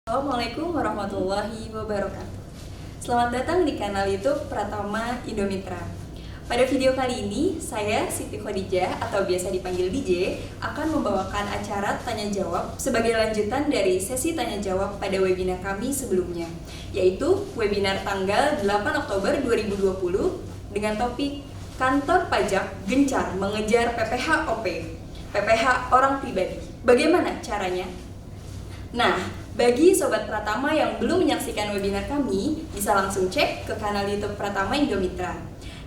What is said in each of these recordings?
Assalamualaikum warahmatullahi wabarakatuh. Selamat datang di kanal YouTube Pratama Indomitra. Pada video kali ini, saya Siti Khadijah atau biasa dipanggil DJ akan membawakan acara tanya jawab sebagai lanjutan dari sesi tanya jawab pada webinar kami sebelumnya, yaitu webinar tanggal 8 Oktober 2020 dengan topik Kantor Pajak Gencar Mengejar PPh OP, PPh Orang Pribadi. Bagaimana caranya? Nah, bagi Sobat Pratama yang belum menyaksikan webinar kami, bisa langsung cek ke kanal YouTube Pratama Indomitra.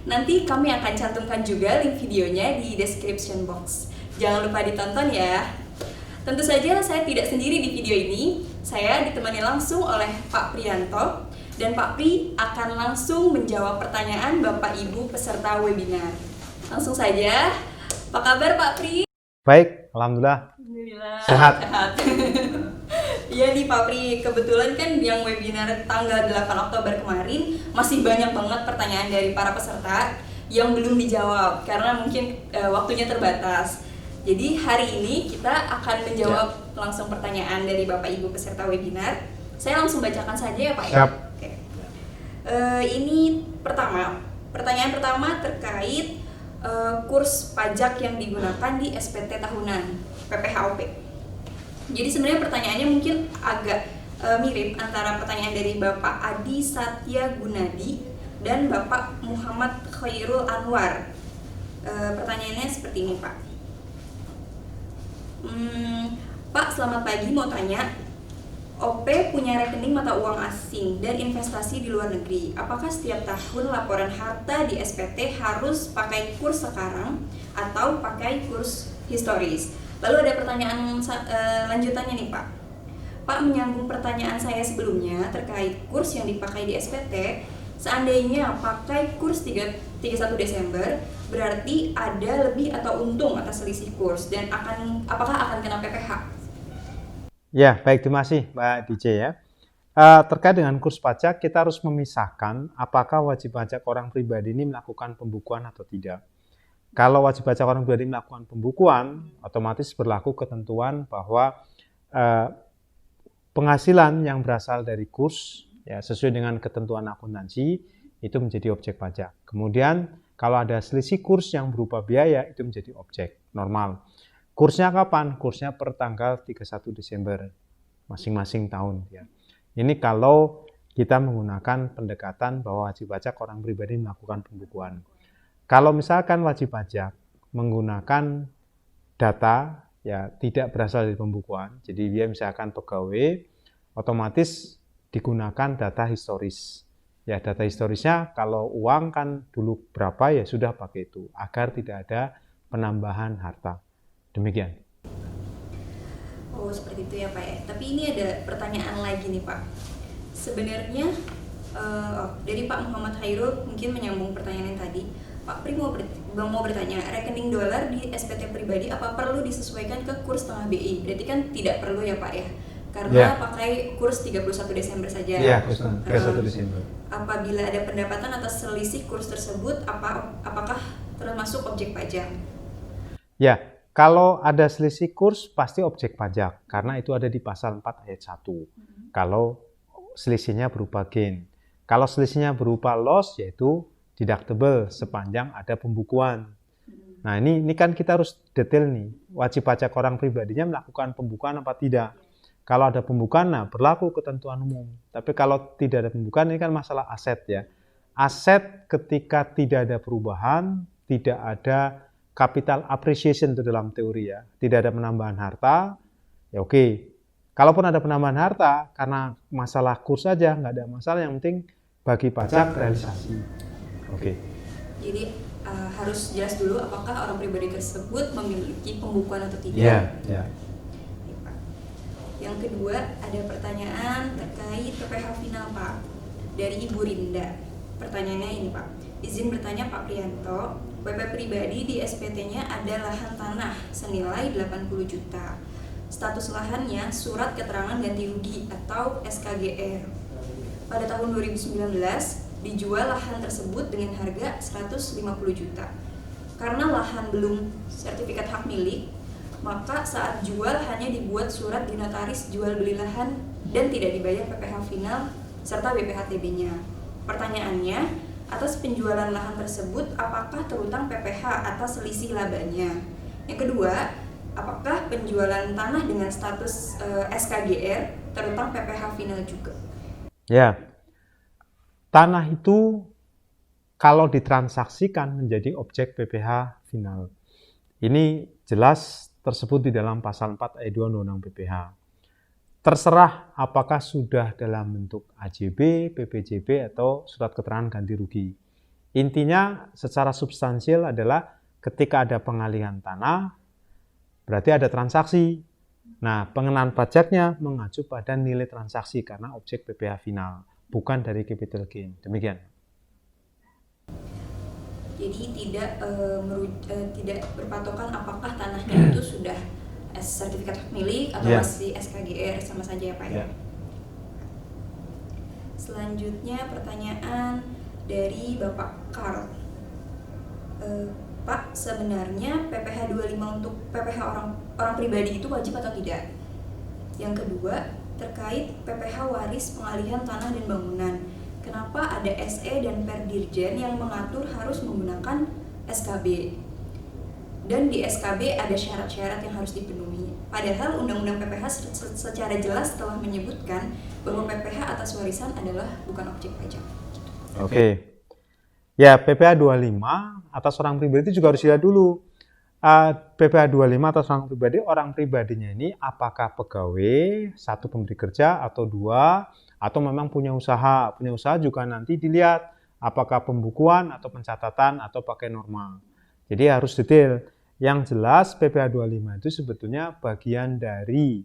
Nanti kami akan cantumkan juga link videonya di description box. Jangan lupa ditonton ya. Tentu saja saya tidak sendiri di video ini. Saya ditemani langsung oleh Pak Prianto, dan Pak Pri akan langsung menjawab pertanyaan Bapak Ibu peserta webinar. Langsung saja, apa kabar Pak Pri? Baik, alhamdulillah. Sehat. Iya nih Pak Pri, kebetulan kan yang webinar tanggal 8 Oktober kemarin masih banyak banget pertanyaan dari para peserta yang belum dijawab karena mungkin waktunya terbatas. Jadi hari ini kita akan menjawab langsung pertanyaan dari Bapak Ibu peserta webinar. Saya langsung bacakan saja ya Pak. Siap. Oke. Ini pertanyaan pertama terkait kurs pajak yang digunakan di SPT tahunan PPh-OP. Jadi sebenarnya pertanyaannya mungkin agak mirip antara pertanyaan dari Bapak Adi Satya Gunadi dan Bapak Muhammad Khairul Anwar. Pertanyaannya seperti ini Pak. Pak, selamat pagi, mau tanya, OP punya rekening mata uang asing dan investasi di luar negeri. Apakah setiap tahun laporan harta di SPT harus pakai kurs sekarang atau pakai kurs historis? Lalu ada pertanyaan lanjutannya nih Pak. Pak, menyambung pertanyaan saya sebelumnya terkait kurs yang dipakai di SPT, seandainya pakai kurs 31 Desember, berarti ada lebih atau untung atas selisih kurs dan apakah akan kena PPh? Ya, baik, terima kasih Mbak DJ ya. Terkait dengan kurs pajak, kita harus memisahkan apakah wajib pajak orang pribadi ini melakukan pembukuan atau tidak. Kalau wajib pajak orang pribadi melakukan pembukuan, otomatis berlaku ketentuan bahwa penghasilan yang berasal dari kurs ya sesuai dengan ketentuan akuntansi itu menjadi objek pajak. Kemudian kalau ada selisih kurs yang berupa biaya itu menjadi objek normal. Kursnya kapan? Kursnya per tanggal 31 Desember masing-masing tahun ya. Ini kalau kita menggunakan pendekatan bahwa wajib pajak orang pribadi melakukan pembukuan. Kalau misalkan wajib pajak menggunakan data ya tidak berasal dari pembukuan, jadi dia misalkan pegawai, otomatis digunakan data historis. Ya, data historisnya kalau uang kan dulu berapa ya sudah pakai itu agar tidak ada penambahan harta. Demikian. Oh, seperti itu ya Pak ya. Tapi ini ada pertanyaan lagi nih Pak. Sebenarnya dari Pak Muhammad Khairul mungkin menyambung pertanyaan yang tadi. Pak Pri mau bertanya, rekening dolar di SPT pribadi apa perlu disesuaikan ke kurs tengah BI? Berarti kan tidak perlu ya Pak ya? Karena pakai kurs 31 Desember saja. Iya, kurs 31 Desember. Apabila ada pendapatan atas selisih kurs tersebut, apakah termasuk objek pajak? Ya, kalau ada selisih kurs pasti objek pajak karena itu ada di pasal 4 ayat 1. Kalau selisihnya berupa gain. Kalau selisihnya berupa loss yaitu deductible sepanjang ada pembukuan. Nah, ini kan kita harus detail nih. Wajib pajak orang pribadinya melakukan pembukuan apa tidak. Kalau ada pembukuan, nah berlaku ketentuan umum. Tapi kalau tidak ada pembukuan, ini kan masalah aset ya. Aset ketika tidak ada perubahan, tidak ada capital appreciation itu dalam teori ya. Tidak ada penambahan harta, ya oke. Kalaupun ada penambahan harta, karena masalah kurs saja, nggak ada masalah. Yang penting bagi pajak realisasi. Oke. Jadi harus jelas dulu apakah orang pribadi tersebut memiliki pembukuan atau tidak. Iya. Yang kedua ada pertanyaan terkait PPh final Pak dari Ibu Rinda. Pertanyaannya ini Pak. Izin bertanya Pak Prianto, WP pribadi di SPT-nya ada lahan tanah senilai 80 juta. Status lahannya surat keterangan ganti rugi atau SKGR. Pada tahun 2019 dijual lahan tersebut dengan harga 150 juta. Karena lahan belum sertifikat hak milik, maka saat jual hanya dibuat surat di notaris jual beli lahan dan tidak dibayar PPh final serta BPHTB-nya. Pertanyaannya, atas penjualan lahan tersebut apakah terutang PPh atas selisih labanya? Yang kedua, apakah penjualan tanah dengan status SKGR terutang PPh final juga? Ya, tanah itu kalau ditransaksikan menjadi objek PPh final. Ini jelas tersebut di dalam pasal 4 ayat 2 Undang-Undang PPh. Terserah apakah sudah dalam bentuk AJB, PPJB, atau surat keterangan ganti rugi. Intinya secara substansial adalah ketika ada pengalihan tanah, berarti ada transaksi. Nah, pengenaan pajaknya mengacu pada nilai transaksi karena objek PPh final, bukan dari capital gain. Demikian. Jadi tidak berpatokan apakah tanahnya itu sudah sertifikat hak milik atau masih SKGR, sama saja ya Pak ya. Selanjutnya pertanyaan dari Bapak Karl. Pak, sebenarnya PPh 25 untuk PPh orang pribadi itu wajib atau tidak? Yang kedua, terkait PPh waris pengalihan tanah dan bangunan. Kenapa ada SE dan Perdirjen yang mengatur harus menggunakan SKB? Dan di SKB ada syarat-syarat yang harus dipenuhi. Padahal Undang-Undang PPh secara jelas telah menyebutkan bahwa PPh atas warisan adalah bukan objek pajak. Oke. Ya, PPh 25 atas orang pribadi itu juga harus dilihat dulu. PPh 25 atas orang pribadinya ini apakah pegawai, satu pemberi kerja atau dua, atau memang punya usaha. Punya usaha juga nanti dilihat apakah pembukuan atau pencatatan atau pakai norma. Jadi harus detail. Yang jelas PPh 25 itu sebetulnya bagian dari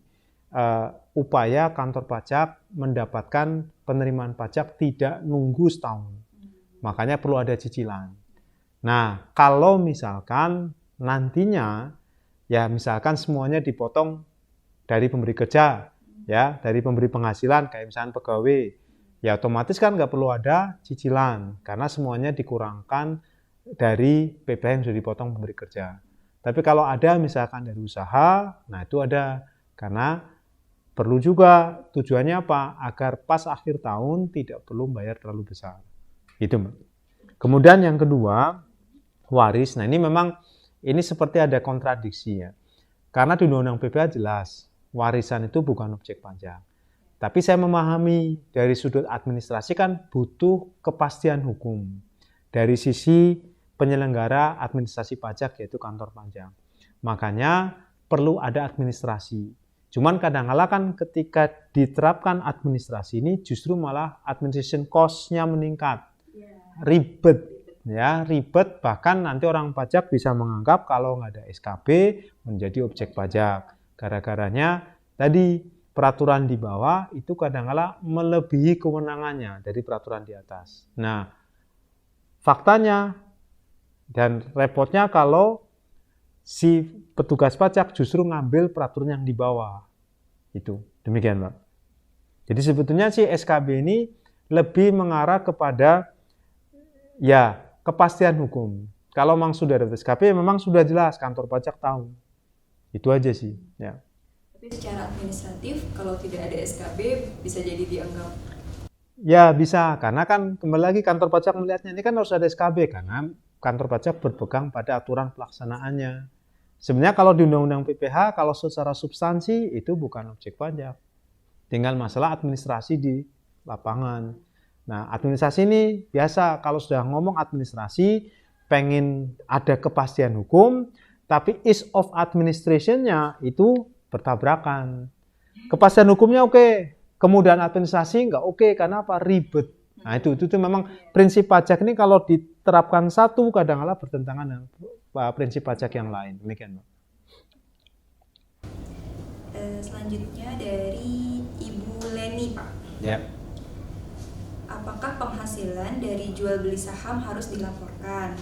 upaya kantor pajak mendapatkan penerimaan pajak tidak nunggu setahun. Makanya perlu ada cicilan. Nah, kalau misalkan nantinya ya misalkan semuanya dipotong dari pemberi kerja, ya dari pemberi penghasilan kayak misalkan pegawai, ya otomatis kan nggak perlu ada cicilan karena semuanya dikurangkan dari PPh yang sudah dipotong pemberi kerja. Tapi kalau ada misalkan dari usaha, nah itu ada karena perlu juga tujuannya apa? Agar pas akhir tahun tidak perlu bayar terlalu besar. Itu, Mbak. Kemudian yang kedua, waris. Nah, ini seperti ada kontradiksi ya. Karena di Undang-Undang PPh jelas, warisan itu bukan objek pajak. Tapi saya memahami dari sudut administrasi kan butuh kepastian hukum. Dari sisi penyelenggara administrasi pajak yaitu kantor pajak. Makanya perlu ada administrasi. Cuman kadang-kala kan ketika diterapkan administrasi ini justru malah administration cost-nya meningkat. Ribet ya, ribet, bahkan nanti orang pajak bisa menganggap kalau nggak ada SKB menjadi objek pajak. Gara-garanya tadi peraturan di bawah itu kadang-kala melebihi kewenangannya dari peraturan di atas. Nah, faktanya dan repotnya kalau si petugas pajak justru ngambil peraturan yang di bawah. Itu demikian, Pak. Jadi sebetulnya si SKB ini lebih mengarah kepada ya kepastian hukum. Kalau memang sudah ada SKB, memang sudah jelas kantor pajak tahu. Itu aja sih. Ya. Tapi secara administratif, kalau tidak ada SKB, bisa jadi dianggap? Ya bisa, karena kan kembali lagi kantor pajak melihatnya ini kan harus ada SKB, karena kantor pajak berpegang pada aturan pelaksanaannya. Sebenarnya kalau di Undang-Undang PPh, kalau secara substansi itu bukan objek pajak. Tinggal masalah administrasi di lapangan. Nah, administrasi ini biasa kalau sudah ngomong administrasi, pengen ada kepastian hukum, tapi ease of administration-nya itu bertabrakan. Kepastian hukumnya oke, kemudian administrasi nggak oke, karena apa? Ribet. Nah, itu memang prinsip pajak ini kalau diterapkan satu, kadang-kadang bertentangan dengan prinsip pajak yang lain. Demikian, Pak. Selanjutnya dari Ibu Leni, Pak. Ya. Apakah penghasilan dari jual beli saham harus dilaporkan?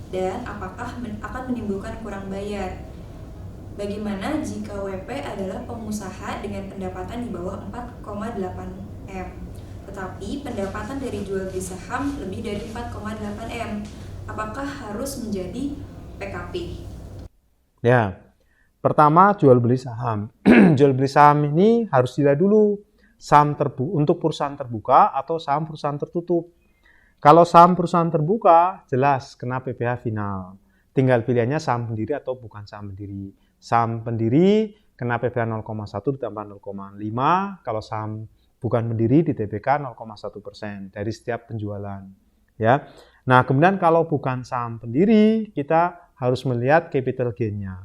Dan apakah akan menimbulkan kurang bayar? Bagaimana jika WP adalah pengusaha dengan pendapatan di bawah 4,8 M, tetapi pendapatan dari jual beli saham lebih dari 4,8 M? Apakah harus menjadi PKP? Ya, Pertama, jual beli saham. Jual beli saham ini harus dilihat dulu saham untuk perusahaan terbuka atau saham perusahaan tertutup. Kalau saham perusahaan terbuka, jelas kena PPh final. Tinggal pilihannya saham pendiri atau bukan saham pendiri. Saham pendiri kena PPh 0,1 ditambah 0,5. Kalau saham bukan pendiri di TPK 0,1% dari setiap penjualan. Ya. Nah, kemudian kalau bukan saham pendiri, kita harus melihat capital gain-nya.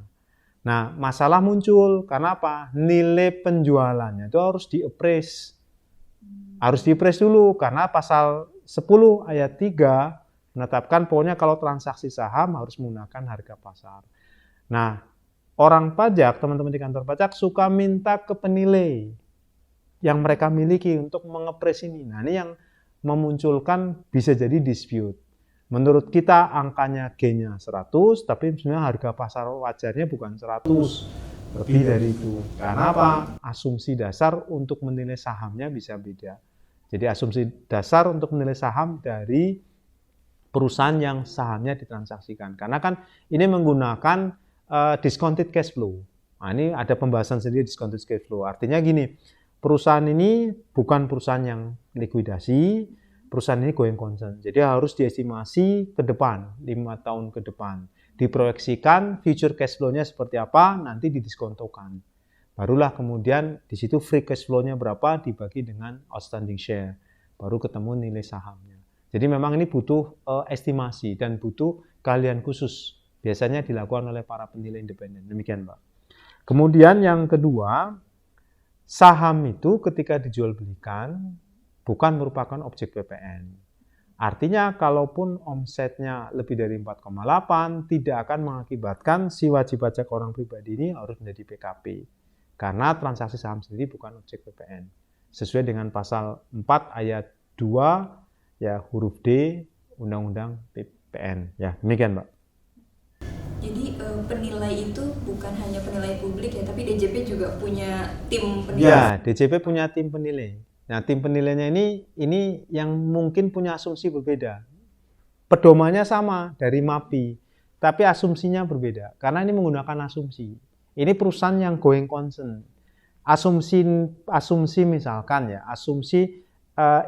Nah, masalah muncul karena apa? Nilai penjualannya itu harus di-appraise. Harus di-appraise dulu karena pasal 10 ayat 3 menetapkan pokoknya kalau transaksi saham harus menggunakan harga pasar. Nah, orang pajak, teman-teman di kantor pajak suka minta ke penilai yang mereka miliki untuk meng-appraise ini. Nah, ini yang memunculkan bisa jadi dispute. Menurut kita angkanya gain-nya 100, tapi sebenarnya harga pasar wajarnya bukan 100, lebih dari itu. Karena apa? Asumsi dasar untuk menilai sahamnya bisa beda. Jadi asumsi dasar untuk menilai saham dari perusahaan yang sahamnya ditransaksikan. Karena kan ini menggunakan discounted cash flow. Nah, ini ada pembahasan sendiri discounted cash flow. Artinya gini, perusahaan ini bukan perusahaan yang likuidasi, perusahaan ini going concern. Jadi harus diestimasi ke depan, 5 tahun ke depan. Diproyeksikan future cash flow-nya seperti apa, nanti didiskontokan. Barulah kemudian di situ free cash flow-nya berapa dibagi dengan outstanding share. Baru ketemu nilai sahamnya. Jadi memang ini butuh estimasi dan butuh keahlian khusus. Biasanya dilakukan oleh para penilai independen. Demikian, Pak. Kemudian yang kedua, saham itu ketika dijual belikan bukan merupakan objek PPN. Artinya kalaupun omsetnya lebih dari 4,8 tidak akan mengakibatkan si wajib pajak orang pribadi ini harus menjadi PKP. Karena transaksi saham sendiri bukan objek PPN. Sesuai dengan pasal 4 ayat 2 ya huruf D Undang-Undang PPN. Ya, demikian, Mbak. Jadi penilai itu bukan hanya penilai publik ya, tapi DJP juga punya tim penilai. Ya, DJP punya tim penilai. Nah, tim penilainya ini yang mungkin punya asumsi berbeda. Pedomannya sama dari MAPI, tapi asumsinya berbeda karena ini menggunakan asumsi. Ini perusahaan yang going concern. Asumsi misalkan ya, asumsi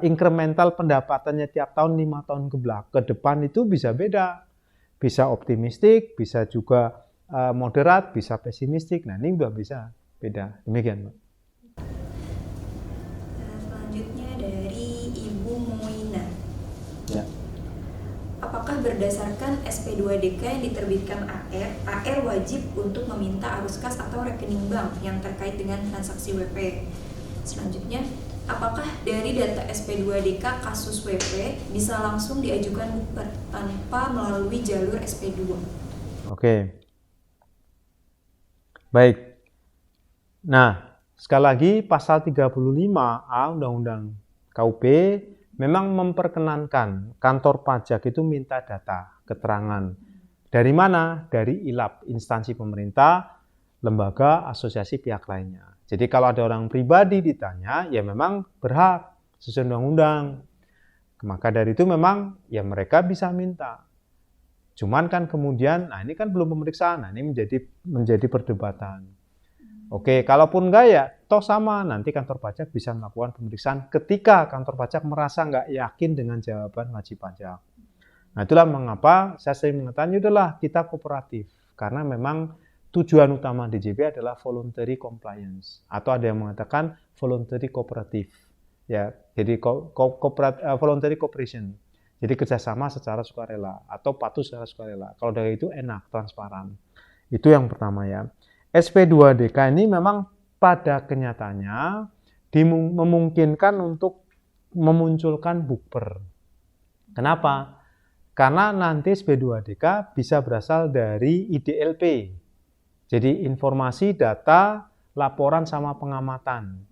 incremental pendapatannya tiap tahun 5 tahun ke depan itu bisa beda. Bisa optimistik, bisa juga moderat, bisa pesimistik. Nah, ini udah bisa beda. Demikian, Mbak. Selanjutnya dari Ibu Moina. Ya. Apakah berdasarkan SP2DK yang diterbitkan AR wajib untuk meminta arus kas atau rekening bank yang terkait dengan transaksi WP? Selanjutnya, apakah dari data SP2DK kasus WP bisa langsung diajukan bukber tanpa melalui jalur SP2? Oke. Baik. Nah, sekali lagi pasal 35A Undang-Undang KUP memang memperkenankan kantor pajak itu minta data, keterangan. Dari mana? Dari ILAP, instansi pemerintah, lembaga, asosiasi pihak lainnya. Jadi kalau ada orang pribadi ditanya, ya memang berhak sesuai undang-undang. Maka dari itu memang ya mereka bisa minta. Cuman kan kemudian, nah ini kan belum pemeriksaan, nah ini menjadi perdebatan. Oke, kalaupun enggak ya, toh sama, nanti kantor pajak bisa melakukan pemeriksaan ketika kantor pajak merasa enggak yakin dengan jawaban wajib pajak. Nah itulah mengapa saya sering mengatakan, yaudahlah kita kooperatif. Karena memang tujuan utama DJP adalah voluntary compliance. Atau ada yang mengatakan voluntary cooperative. Ya, jadi voluntary cooperation. Jadi kerjasama secara sukarela atau patuh secara sukarela. Kalau dari itu enak, transparan. Itu yang pertama ya. SP2DK ini memang pada kenyataannya memungkinkan untuk memunculkan bukber. Kenapa? Karena nanti SP2DK bisa berasal dari IDLP. Jadi informasi, data, laporan sama pengamatan.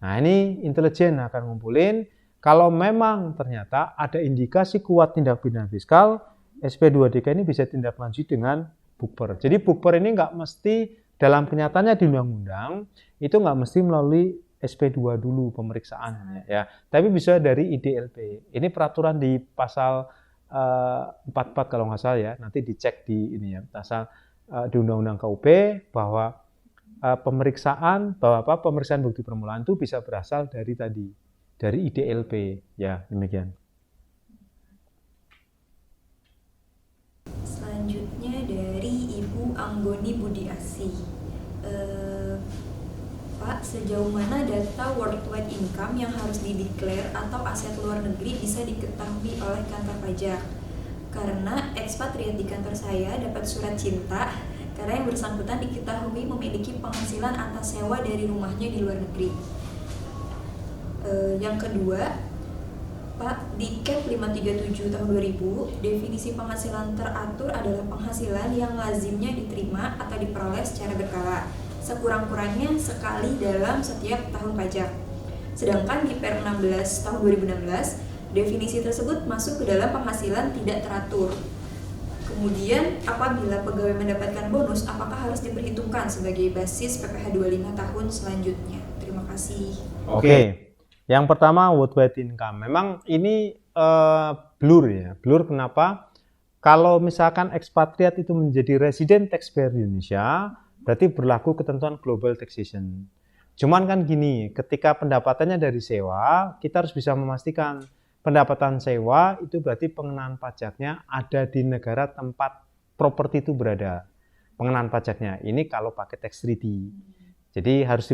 Nah ini intelijen akan ngumpulin. Kalau memang ternyata ada indikasi kuat tindak pidana fiskal, SP2DK ini bisa tindak lanjut dengan bukber. Jadi bukber ini nggak mesti dalam kenyataannya di undang-undang itu nggak mesti melalui SP2 dulu pemeriksaannya ya, tapi bisa dari IDLP. Ini peraturan di pasal 44 kalau nggak salah ya, nanti dicek di ini ya, pasal di Undang-Undang KUP bahwa pemeriksaan bukti permulaan itu bisa berasal dari IDLP, ya demikian. Selanjutnya dari Ibu Anggoni Budiasi. Pak, sejauh mana data worldwide income yang harus dideklar atau aset luar negeri bisa diketahui oleh kantor pajak? Karena ekspatriat di kantor saya dapat surat cinta karena yang bersangkutan diketahui memiliki penghasilan atas sewa dari rumahnya di luar negeri. Yang kedua, Pak, di Cap 537 tahun 2000, definisi penghasilan teratur adalah penghasilan yang lazimnya diterima atau diperoleh secara berkala, sekurang-kurangnya sekali dalam setiap tahun pajak. Sedangkan di Per 16 tahun 2016, definisi tersebut masuk ke dalam penghasilan tidak teratur. Kemudian, apabila pegawai mendapatkan bonus, apakah harus diperhitungkan sebagai basis PPh 25 tahun selanjutnya? Terima kasih. Oke. Yang pertama, worldwide income. Memang ini blur ya. Blur kenapa? Kalau misalkan ekspatriat itu menjadi resident taxpayer di Indonesia, berarti berlaku ketentuan global taxation. Cuman kan gini, ketika pendapatannya dari sewa, kita harus bisa memastikan pendapatan sewa itu berarti pengenaan pajaknya ada di negara tempat properti itu berada. Pengenaan pajaknya ini kalau pakai tax treaty. Jadi harus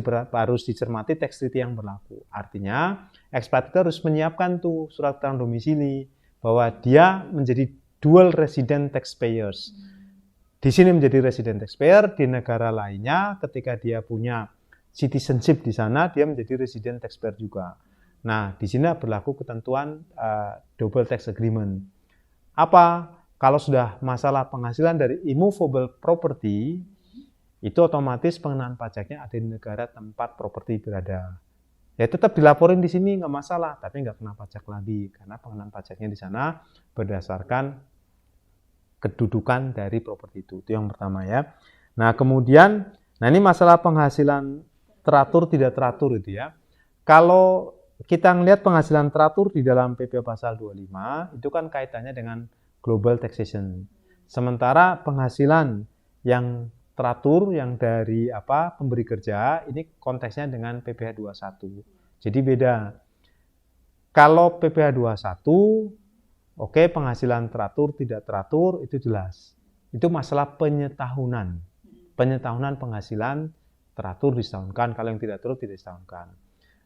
dicermati tax treaty yang berlaku. Artinya, ekspatriat harus menyiapkan tuh surat keterangan domisili bahwa dia menjadi dual resident taxpayers. Di sini menjadi resident taxpayer, di negara lainnya ketika dia punya citizenship di sana, dia menjadi resident taxpayer juga. Nah, di sini berlaku ketentuan double tax agreement. Apa? Kalau sudah masalah penghasilan dari immovable property, itu otomatis pengenaan pajaknya ada di negara tempat properti berada. Ya tetap dilaporin di sini nggak masalah, tapi nggak kena pajak lagi karena pengenaan pajaknya di sana berdasarkan kedudukan dari properti itu. Itu yang pertama ya. Nah kemudian, ini masalah penghasilan teratur tidak teratur itu ya. Kalau kita melihat penghasilan teratur di dalam PP pasal 25 itu kan kaitannya dengan global taxation. Sementara penghasilan yang teratur yang dari pemberi kerja ini konteksnya dengan PPh 21. Jadi beda. Kalau PPh 21 oke, penghasilan teratur tidak teratur itu jelas. Itu masalah penyetahunan. Penyetahunan penghasilan teratur disetahunkan, kalau yang tidak teratur tidak disetahunkan.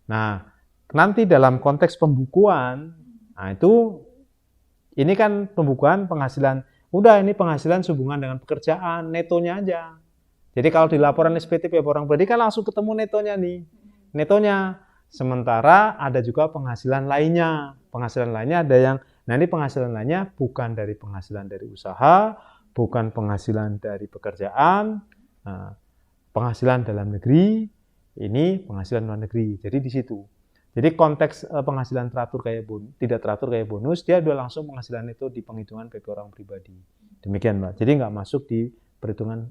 Nah, nanti dalam konteks pembukuan, nah itu ini kan pembukuan penghasilan, udah ini penghasilan sehubungan dengan pekerjaan, netonya aja. Jadi kalau di laporan SPT orang pribadi kan langsung ketemu netonya nih. Netonya. Sementara ada juga penghasilan lainnya. Penghasilan lainnya ada yang, nah ini penghasilan lainnya bukan dari penghasilan dari usaha, bukan penghasilan dari pekerjaan, penghasilan dalam negeri, ini penghasilan luar negeri. Jadi di situ. Jadi konteks penghasilan teratur kayak tidak teratur kayak bonus, dia udah langsung penghasilan itu di penghitungan PP orang pribadi. Demikian Mbak. Jadi nggak masuk di perhitungan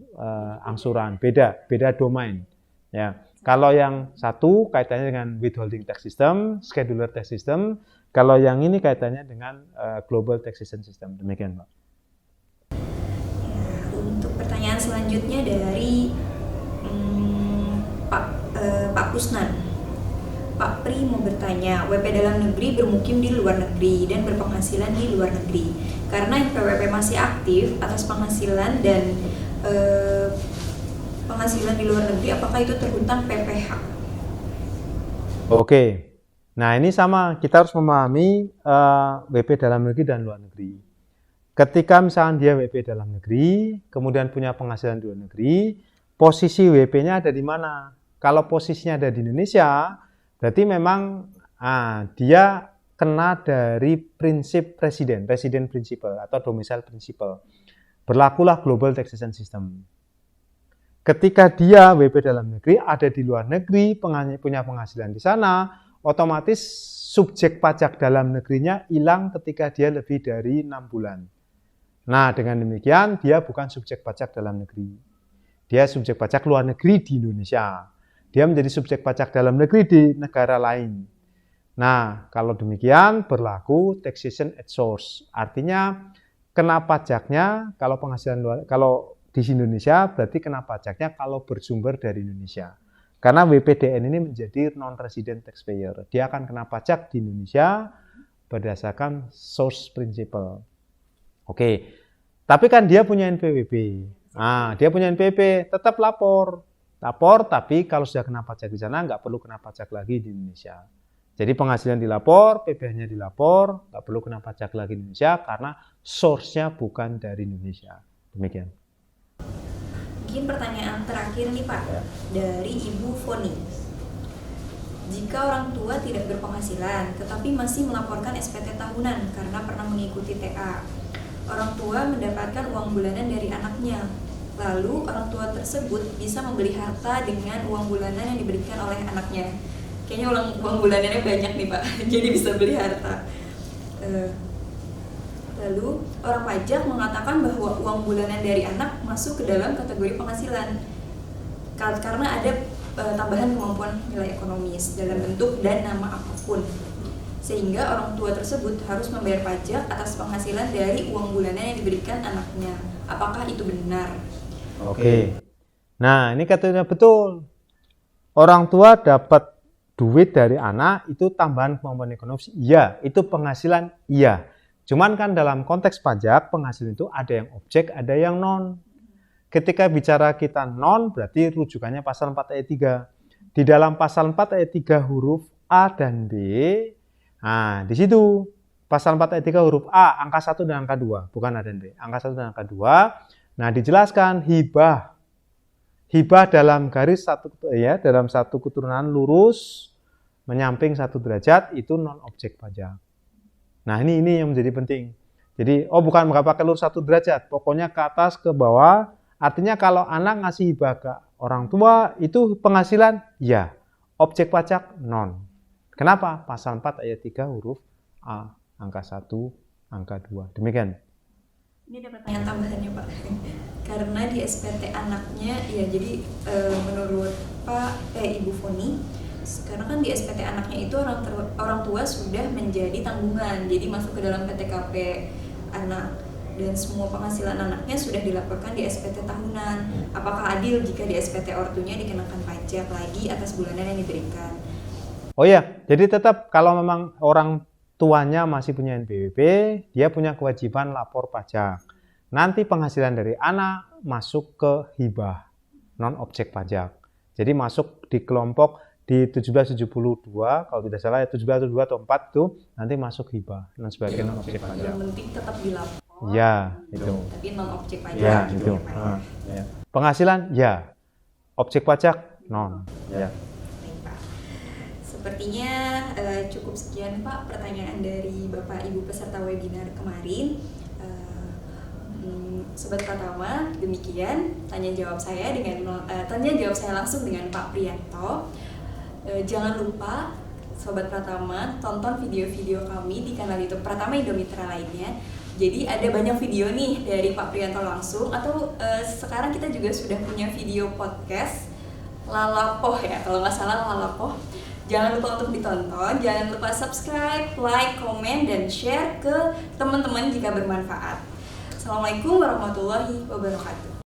angsuran, beda domain. Ya, kalau yang satu kaitannya dengan withholding tax system, scheduler tax system. Kalau yang ini kaitannya dengan global taxation system. Demikian, Mbak. Untuk pertanyaan selanjutnya dari Pak Kusnan. Pak Pri mau bertanya, WP dalam negeri bermukim di luar negeri dan berpenghasilan di luar negeri. Karena NPWP masih aktif atas penghasilan dan penghasilan di luar negeri, apakah itu terhutang PPh? Oke, nah ini sama, kita harus memahami WP dalam negeri dan luar negeri. Ketika misalnya dia WP dalam negeri, kemudian punya penghasilan di luar negeri, posisi WP-nya ada di mana? Kalau posisinya ada di Indonesia, berarti memang dia kena dari prinsip presiden principle atau domicile principle. Berlakulah global taxation system. Ketika dia WP dalam negeri, ada di luar negeri, punya penghasilan di sana, otomatis subjek pajak dalam negerinya hilang ketika dia lebih dari 6 bulan. Nah, dengan demikian dia bukan subjek pajak dalam negeri. Dia subjek pajak luar negeri di Indonesia. Dia menjadi subjek pajak dalam negeri di negara lain. Nah, kalau demikian berlaku taxation at source. Artinya kena pajaknya kalau penghasilan luar, kalau di Indonesia, berarti kena pajaknya kalau bersumber dari Indonesia. Karena WPDN ini menjadi non-resident taxpayer. Dia akan kena pajak di Indonesia berdasarkan source principle. Oke, tapi kan dia punya NPWP. Dia punya NPWP, tetap lapor. Lapor, tapi kalau sudah kena pajak di sana, nggak perlu kena pajak lagi di Indonesia. Jadi penghasilan dilapor, PPh-nya dilapor, nggak perlu kena pajak lagi di Indonesia karena source-nya bukan dari Indonesia. Demikian. Mungkin pertanyaan terakhir nih Pak, dari Ibu Foni. Jika orang tua tidak berpenghasilan, tetapi masih melaporkan SPT tahunan karena pernah mengikuti TA, orang tua mendapatkan uang bulanan dari anaknya. Lalu orang tua tersebut bisa membeli harta dengan uang bulanan yang diberikan oleh anaknya. Kayaknya uang bulanannya banyak nih Pak, jadi bisa beli harta. Lalu orang pajak mengatakan bahwa uang bulanan dari anak masuk ke dalam kategori penghasilan karena ada tambahan kemampuan nilai ekonomis dalam bentuk dan nama apapun, sehingga orang tua tersebut harus membayar pajak atas penghasilan dari uang bulanan yang diberikan anaknya. Apakah itu benar? Oke. Nah, ini katanya betul. Orang tua dapat duit dari anak itu tambahan kemampuan ekonomis. Iya, itu penghasilan. Iya. Cuman kan dalam konteks pajak, penghasilan itu ada yang objek, ada yang non. Ketika bicara kita non, berarti rujukannya pasal 4 ayat 3. Di dalam pasal 4 ayat 3 huruf A dan B, nah di situ pasal 4 ayat 3 huruf A, angka 1 dan angka 2, bukan A dan B, angka 1 dan angka 2. Nah dijelaskan hibah. Hibah dalam garis dalam satu keturunan lurus, menyamping 1 derajat, itu non objek pajak. Nah ini yang menjadi penting. Jadi bukan nggak pakai lurus 1 derajat, pokoknya ke atas ke bawah. Artinya kalau anak ngasih hibah ke orang tua itu penghasilan, ya. Objek pajak non. Kenapa? Pasal 4 ayat 3 huruf A, angka 1, angka 2. Demikian. Ini ada pertanyaan tambahannya Pak. Karena di SPT anaknya, ya jadi menurut Ibu Foni, karena kan di SPT anaknya itu orang tua sudah menjadi tanggungan, jadi masuk ke dalam PTKP anak dan semua penghasilan anaknya sudah dilaporkan di SPT tahunan. Apakah adil jika di SPT ortunya dikenakan pajak lagi atas bulanan yang diberikan? Oh ya, jadi tetap kalau memang orang tuanya masih punya NPWP, dia punya kewajiban lapor pajak. Nanti penghasilan dari anak masuk ke hibah, non objek pajak. Jadi masuk di kelompok di 1772, kalau tidak salah ya 1772 atau 4 itu nanti masuk hibah dan sebagai non objek pajak. Yang penting tetap dilapor. Ya, itu. Tapi non objek pajak. Ya, itu. Ya. Penghasilan ya. Objek pajak non. Ya. Baik, Pak. Sepertinya cukup sekian Pak pertanyaan dari Bapak Ibu peserta webinar kemarin. Sobat Pratama, demikian tanya jawab saya langsung dengan Pak Priyanto. Jangan lupa Sobat Pratama tonton video-video kami di kanal YouTube Pratama Indomitra lainnya. Jadi ada banyak video nih dari Pak Priyanto langsung, atau sekarang kita juga sudah punya video podcast Lalapoh ya, kalau nggak salah Lalapoh. Jangan lupa untuk ditonton, jangan lupa subscribe, like, komen, dan share ke teman-teman jika bermanfaat. Assalamualaikum warahmatullahi wabarakatuh.